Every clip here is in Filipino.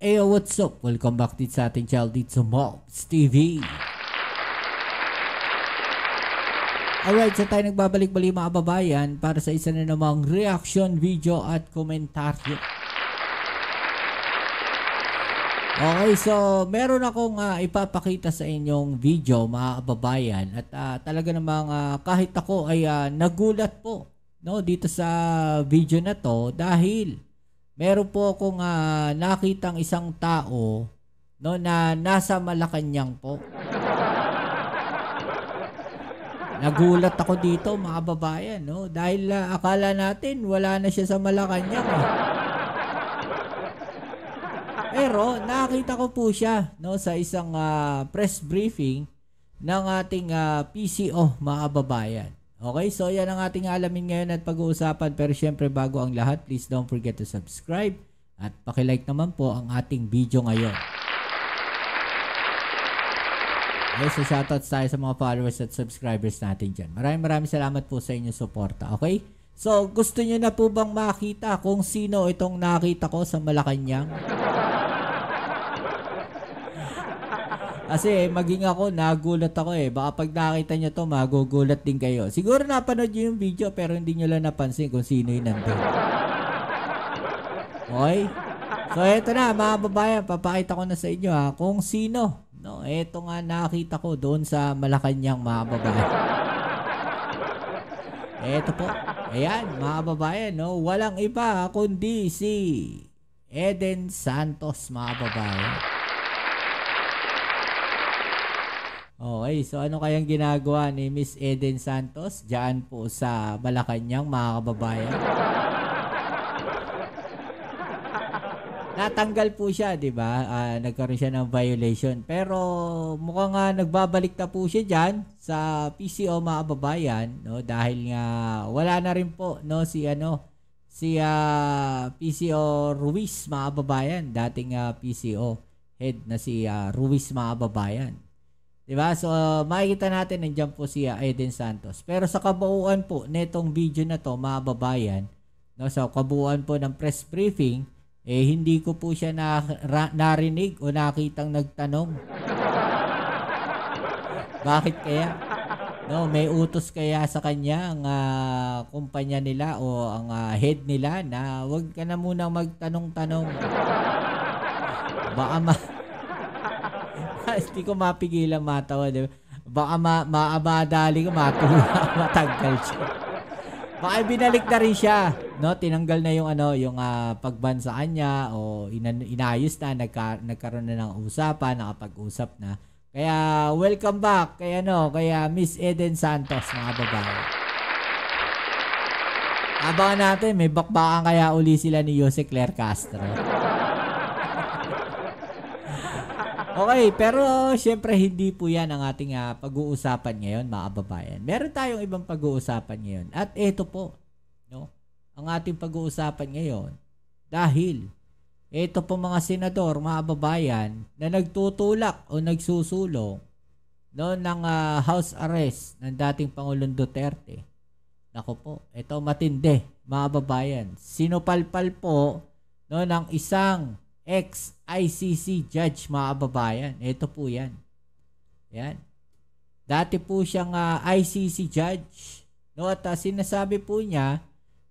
Ayo, what's up? Welcome back dito sa ating channel dito sa Mobs TV. Alright, so tayo nagbabalik-balik mga kababayan para sa isa na namang reaction video at komentaryo. Okay, so meron akong ipapakita sa inyong video mga kababayan at talaga namang kahit ako ay nagulat po dito sa video na to dahil meron po akong nakitang isang tao na nasa Malacanang po. Nagulat ako dito mga kababayan dahil akala natin wala na siya sa Malacanang Pero nakita ko po siya sa isang press briefing ng ating PCO mga kababayan. Okay, so yan ang ating alamin ngayon at pag-uusapan. Pero syempre bago ang lahat, please don't forget to subscribe at pakilike naman po ang ating video ngayon. Okay, so shoutouts tayo sa mga followers at subscribers natin dyan. Maraming salamat po sa inyong suporta. Okay, so gusto nyo na po bang makita kung sino itong nakita ko sa Malacanang? Kasi maging ako, nagulat ako Baka pag nakita nyo to, magugulat din kayo. Siguro napanood nyo yung video pero hindi nyo lang napansin kung sino yung nandun. Okay? So eto na mga babayan, papakita ko na sa inyo kung sino. Eto nga nakita ko doon sa Malacanang mga babayan. Eto po. Ayan mga babayan, walang iba kundi si Eden Santos mga babayan. Okay, so ano kayang ginagawa ni Miss Eden Santos diyan po sa Malacanang mga kababayan? Natanggal po siya, 'di ba? Nagkaroon siya ng violation. Pero mukhang nagbabalik na po siya diyan sa PCO mga kababayan, dahil nga wala na rin po si PCO Ruiz mga kababayan, dating PCO head na si Ruiz mga kababayan. Diba? So, makikita natin nandiyan po si Eden Santos. Pero sa kabuuan po netong video na to, mga babayan, sa kabuuan po ng press briefing, hindi ko po siya narinig o nakitang nagtanong. Bakit kaya? May utos kaya sa kanya ang kumpanya nila o ang head nila na wag ka na munang magtanong-tanong. Baka hindi ko mapigilan matawa, diba? Baka maabadali ko, matanggal siya. Baka binalik na rin siya, tinanggal na yung pagban sa kanya o inayos na, nagkaroon na ng usapan, nakapag-usap na. Kaya welcome back kaya Miss Eden Santos mga babae. Abangan natin, may bakbakan kaya uli sila ni Jose Claire Castro. Okay, pero syempre hindi po yan ang ating pag-uusapan ngayon mga kababayan. Meron tayong ibang pag-uusapan ngayon. At ito po, ang ating pag-uusapan ngayon dahil ito po mga senador, mga kababayan na nagtutulak o nagsusulong ng house arrest ng dating Pangulong Duterte. Nako po, ito matindi mga kababayan. Sinupalpal po ng isang ex-ICC judge mga kababayan. Ito po yan. Yan. Dati po siyang ICC judge. At sinasabi po niya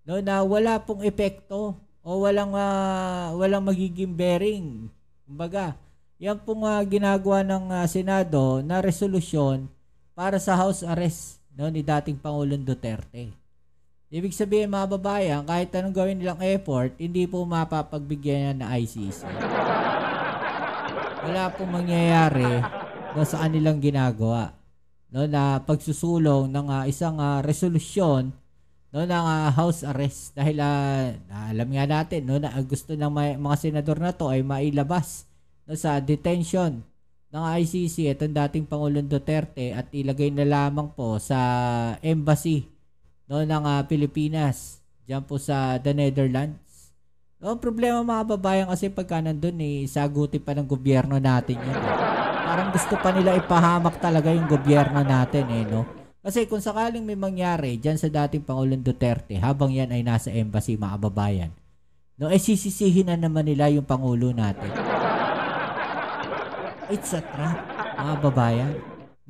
na wala pong epekto o walang magiging bearing. Kumbaga, yan pong ginagawa ng Senado na resolusyon para sa house arrest ni dating Pangulong Duterte. Ibig sabihin mga babayan, kahit anong gawin nilang effort, hindi po mapapagbigyan na ICC. Wala pong mangyayari sa kanilang ginagawa na pagsusulong ng isang resolusyon ng house arrest. Dahil alam nga natin na gusto ng mga senador na to ay mailabas sa detention ng ICC itong dating Pangulong Duterte at ilagay na lamang po sa embassy ng Pilipinas diyan po sa the Netherlands. Ang problema mga babayan kasi pagka nandun sagutin pa ng gobyerno natin yun. Parang gusto pa nila ipahamak talaga yung gobyerno natin Kasi kung sakaling may mangyari diyan sa dating Pangulong Duterte habang yan ay nasa embassy mga babayan, sisisihin na naman nila yung Pangulo natin. It's a trap, mga babayan.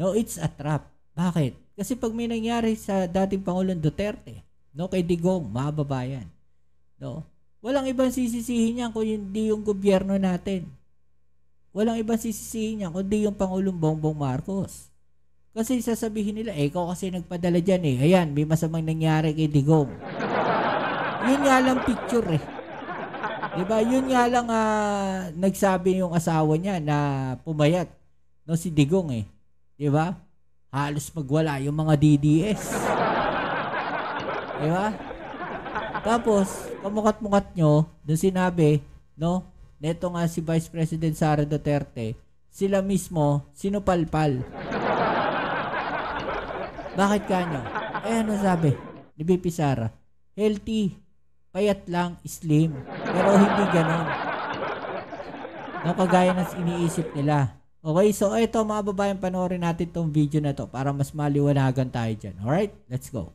No, it's a trap. Bakit? Kasi pag may nangyari sa dating Pangulong Duterte, no, kay Digong, mga babayan, no, walang ibang sisisihin niyan kung hindi yung gobyerno natin. Walang ibang sisisihin niyan kundi yung Pangulong Bongbong Marcos. Kasi sasabihin nila, ikaw kasi nagpadala dyan eh. Ayan, may masamang nangyari kay Digong. Yun nga lang picture eh. Diba? Yun nga lang nagsabi yung asawa niya na pumayat. No, si Digong eh. Diba? Halos magwala yung mga DDS. Diba? Tapos, kamukat-mukat nyo, dun sinabi, no, neto nga si Vice President Sara Duterte, sila mismo sinupalpal. Bakit kanyo? Ano sabi ni BP Sara? Healthy, payat lang, slim, pero hindi ganon. No, kagaya ng iniisip nila. Okay, so ito mga babayan, panoorin natin tong video na to para mas maliwanagan tayo dyan. Alright, let's go.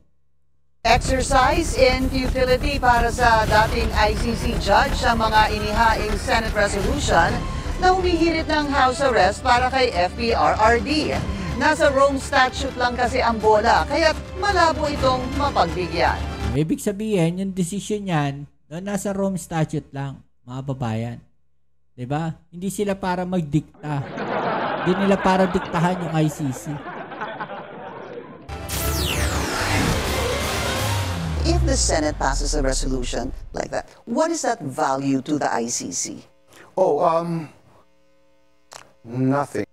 Exercise in futility para sa dating ICC judge sa mga inihaing Senate resolution na humihirit ng house arrest para kay FPRRD. Nasa Rome Statute lang kasi ang bola, kaya malabo itong mapagbigyan. Ibig sabihin, yung decision yan, no, nasa Rome Statute lang, mga babayan. Diba? Hindi sila para magdikta. Hindi nila para diktahan yung ICC. If the Senate passes a resolution like that, what is that value to the ICC? Oh, nothing.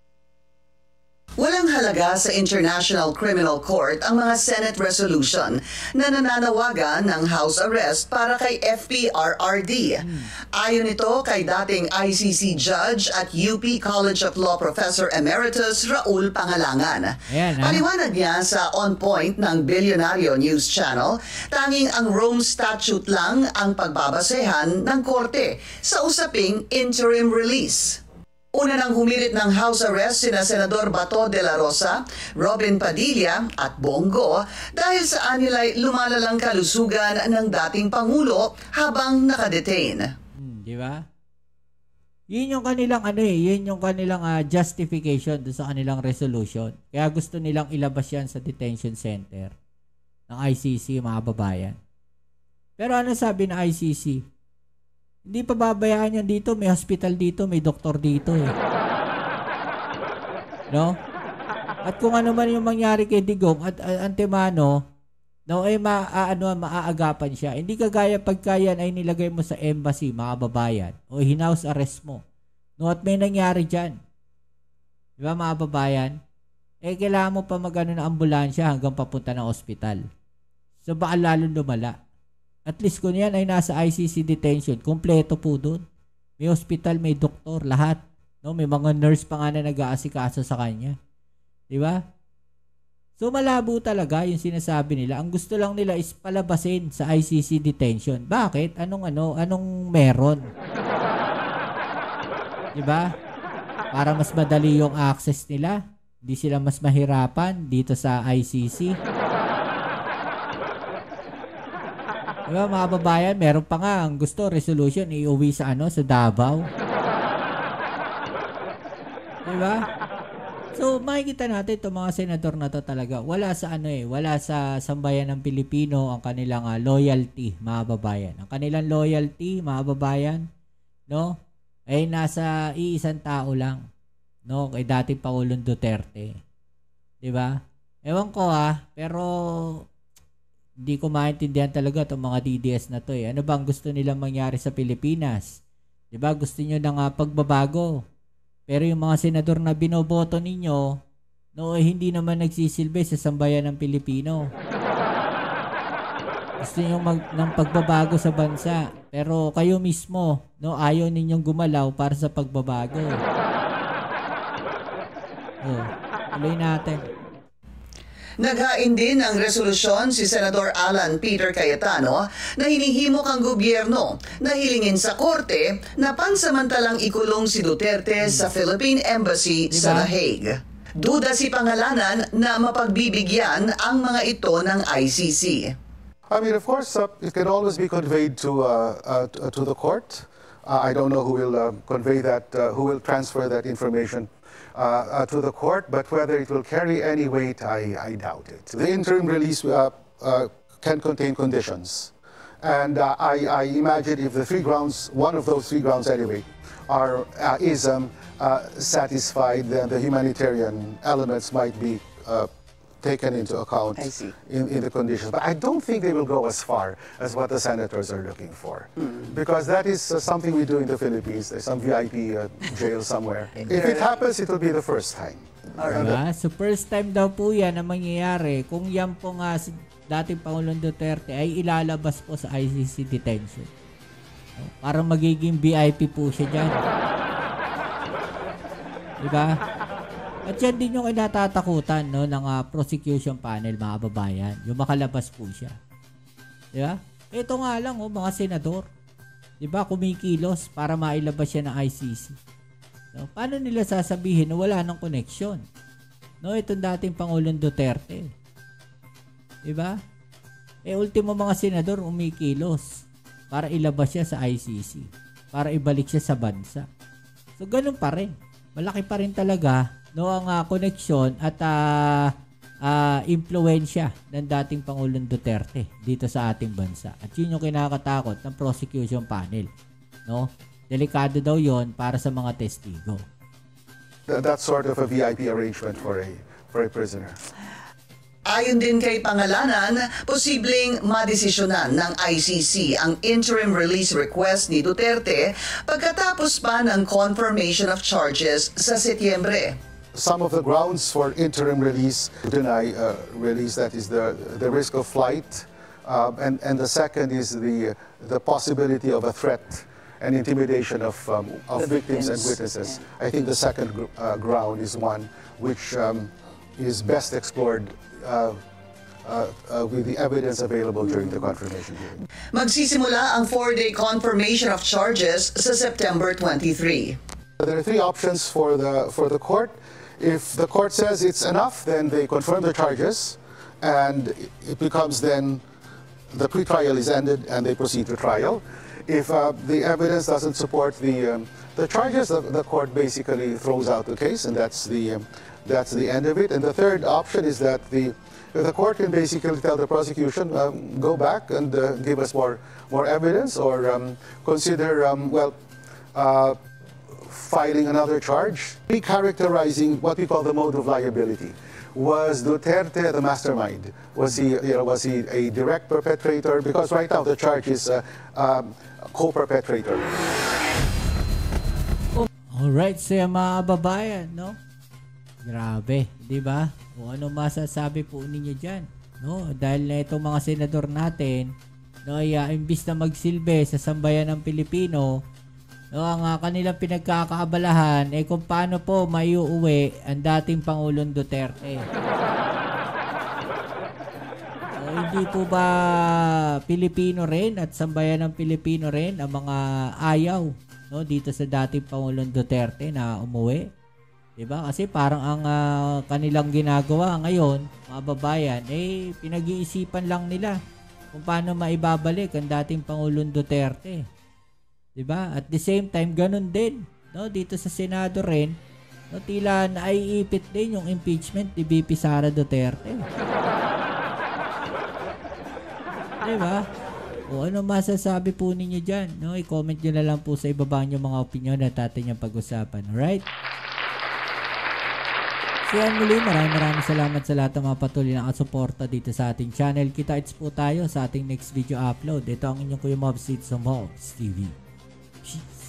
Walang halaga sa International Criminal Court ang mga Senate resolution na nananawagan ng house arrest para kay FPRRD. Ayon ito kay dating ICC judge at UP College of Law Professor Emeritus Raul Pangalangan. Paliwanag niya sa On Point ng Bilyonaryo News Channel, tanging ang Rome Statute lang ang pagbabasehan ng korte sa usaping interim release. Una nang humirit ng house arrest sina Senador Bato de la Rosa, Robin Padilla at Bongo dahil sa anilay lumalalang kalusugan ng dating Pangulo habang nakadetain. Di ba? Yun yung kanilang yun yung kanilang justification doon sa kanilang resolution. Kaya gusto nilang ilabas yan sa detention center ng ICC, mga babayan. Pero ano sabi ng ICC? Hindi pa babayaan yan dito. May hospital dito. May doktor dito eh. No? At kung ano man yung mangyari kay Digong at Antemano, no, ay maaagapan siya. Hindi kagaya pagka yan ay nilagay mo sa embassy, mga babayan, o hinaus arrest mo. No, at may nangyari dyan. Di ba, mga babayan? Eh, kailangan mo pa magano na ambulansya hanggang papunta ng hospital. So, baka lalong lumala. At least kung yan ay nasa ICC detention, kompleto po doon. May hospital, may doktor, lahat. No, may mga nurse pa nga na nag-aasikaso sa kanya. Di ba? So malabo talaga yung sinasabi nila. Ang gusto lang nila is palabasin sa ICC detention. Bakit? Anong meron? Di ba? Para mas madali yung access nila. Hindi sila mas mahirapan dito sa ICC. Diba, mga babayan, meron pa nga ang gusto, resolution, iuwi sa sa Davao. Diba? So, makikita natin itong mga senador na to talaga. Wala sa wala sa sambayan ng Pilipino ang kanilang loyalty, mga babayan. Ang kanilang loyalty, mga babayan, no, ay nasa iisang tao lang, no, kay dating Pangulong Duterte. Diba? Ewan ko pero hindi ko maintindihan talaga itong mga DDS na to eh. Ano bang gusto nilang mangyari sa Pilipinas? Diba? Gusto nyo ng pagbabago. Pero yung mga senador na binoboto ninyo, no, hindi naman nagsisilbi sa sambayan ng Pilipino. Gusto nyo ng pagbabago sa bansa. Pero kayo mismo, no, ayaw ninyong gumalaw para sa pagbabago. Tuloy natin. Naghain din ng resolusyon si Senador Alan Peter Cayetano na hinihimok ang gobyerno na hilingin sa korte na pansamantalang ikulong si Duterte sa Philippine Embassy sa The Hague. Duda si Pangalanan na mapagbibigyan ang mga ito ng ICC. I mean, of course, it can always be conveyed to the court. I don't know who will convey that, who will transfer that information to the court, but whether it will carry any weight, I doubt it. The interim release can contain conditions. And I imagine if the 3 grounds, one of those 3 grounds anyway, is satisfied, then the humanitarian elements might be taken into account in the conditions. But I don't think they will go as far as what the senators are looking for. Because that is something we do in the Philippines. There's some VIP jail somewhere. If it happens, it will be the first time. Diba? So first time daw po yan na mangyayari kung yan po nga si dating Pangulong Duterte ay ilalabas po sa ICC detention. Para magiging VIP po siya dyan. Diba? At yan din yung kinatatakutan, no, ng prosecution panel, mga kababayan. Yung makalabas po siya. Diba? Ito nga lang, mga senador. Diba? Kumikilos para mailabas siya ng ICC. No? Paano nila sasabihin na wala ng koneksyon? No, itong dating Pangulong Duterte. Diba? Ultimo mga senador umikilos para ilabas siya sa ICC. Para ibalik siya sa bansa. So, ganun pa rin. Malaki pa rin talaga, no, ang koneksyon at impluwensya ng dating Pangulong Duterte dito sa ating bansa. At yun yung kinakatakot ng prosecution panel. No? Delikado daw yon para sa mga testigo. That's sort of a VIP arrangement for a prisoner. Ayon din kay Pangalanan, posibleng madesisyonan ng ICC ang interim release request ni Duterte pagkatapos pa ng confirmation of charges sa Setyembre. Some of the grounds for interim release deny release, that is the risk of flight, and the second is the possibility of a threat and intimidation of victims and witnesses. I think the second ground is one which is best explored with the evidence available during the confirmation hearing. Magsisimula ang 4-day confirmation of charges sa September 23. There are 3 options for the court. If the court says it's enough, then they confirm the charges, and it becomes then the pre-trial is ended and they proceed to trial. If the evidence doesn't support the charges, the court basically throws out the case, and that's the end of it. And the third option is that the court can basically tell the prosecution, go back and give us more evidence, or consider filing another charge. Recharacterizing what we call the mode of liability. Was Duterte the mastermind? Was he a direct perpetrator? Because right now the charge is co-perpetrator. Alright, so mga kababayan, no? Grabe, di ba? O ano masasabi po ninyo dyan? No? Dahil na itong mga senador natin, no, imbis na magsilbi sa sambayan ng Pilipino, no, ang kanilang pinagkakaabalahan kung paano po maiuwi ang dating Pangulong Duterte. So, hindi po ba Pilipino rin at sambayan ng Pilipino rin ang mga ayaw, no, dito sa dating Pangulong Duterte na umuwi? Diba? Kasi parang ang kanilang ginagawa ngayon, mga babayan, pinag-iisipan lang nila kung paano maibabalik ang dating Pangulong Duterte. Diba? At the same time, ganun din, no, dito sa Senado rin, no, tila naiipit din yung impeachment ni VP Sara Duterte. Diba? O ano masasabi po ninyo dyan? No? I-comment nyo na lang po sa ibaba nyo mga opinion at atin yung pag-usapan. Alright? So yan muli, maraming salamat sa lahat ng mga patuloy na kasuporta dito sa ating channel. Kita-its po tayo sa ating next video upload. Ito ang inyong Kuya Mobs dito sa Mobs TV. Peace.